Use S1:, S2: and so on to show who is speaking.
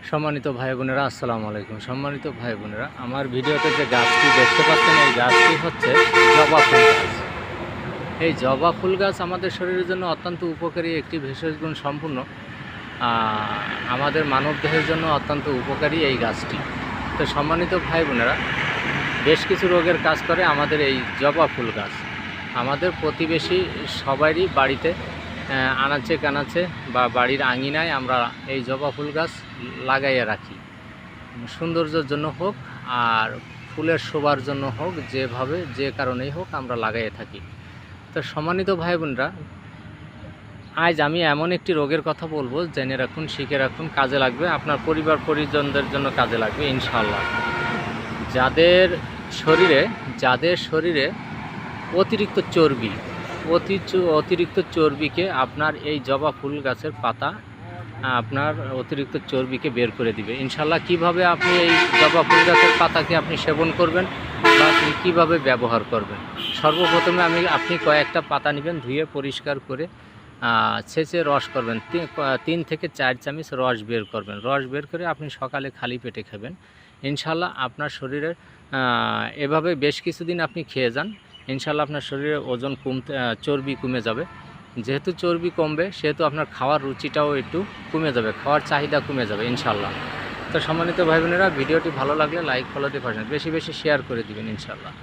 S1: সম্মানিত ভাই বোনেরা, আসসালামু আলাইকুম। সম্মানিত ভাই বোনেরা, আমার ভিডিওতে যে গাছটি দেখতে পাচ্ছেন, এই গাছটি হচ্ছে জবা ফুল গাছ। এই জবা ফুল গাছ আমাদের শরীরের জন্য অত্যন্ত উপকারী, একটি ভেষজ গুণ সম্পূর্ণ, আমাদের মানবদেহের জন্য অত্যন্ত উপকারী এই গাছটি। তো সম্মানিত ভাই বোনেরা, বেশ কিছু রোগের কাজ করে আমাদের এই জবা ফুল গাছ। আমাদের প্রতিবেশী সবারই বাড়িতে আনাচে কানাচে বা বাড়ির আঙিনায় আমরা এই জবা ফুল গাছ লাগাইয়া রাখি, সৌন্দর্যের জন্য হোক আর ফুলের শোভার জন্য হোক, যেভাবে যে কারণেই হোক আমরা লাগাইয়ে থাকি। তো সম্মানিত ভাই বোনরা, আজ আমি এমন একটি রোগের কথা বলবো, জেনে রাখুন, শিখে রাখুন, কাজে লাগবে, আপনার পরিবার পরিজনদের জন্য কাজে লাগবে ইনশাআল্লাহ। যাদের শরীরে অতিরিক্ত চর্বিকে আপনার এই জবা ফুল গাছের পাতা আপনার অতিরিক্ত চর্বিকে বের করে দিবে ইনশাআল্লাহ। কিভাবে আপনি এই জবা ফুল গাছের পাতাকে আপনি সেবন করবেন বা কীভাবে ব্যবহার করবেন, সর্বপ্রথমে আপনি কয়েকটা পাতা নেবেন, ধুয়ে পরিষ্কার করে ছেঁচে রস করবেন, 3 থেকে 4 চামচ রস বের করবেন। রস বের করে আপনি সকালে খালি পেটে খাবেন ইনশাআল্লাহ। আপনার শরীরের এভাবে বেশ কিছুদিন আপনি খেয়ে যান, ইনশাআল্লাহ আপনার শরীরে ওজন চর্বি কমে যাবে। যেহেতু চর্বি কমবে, সেহেতু আপনার খাওয়ার রুচিটাও একটু কমে যাবে, খাওয়ার চাহিদা কমে যাবে ইনশাআল্লাহ। তো সম্মানিত ভাই বোনেরা, ভিডিওটি ভালো লাগলে লাইক ফলো দিয়ে পারেন, বেশি বেশি শেয়ার করে দিবেন ইনশাআল্লাহ।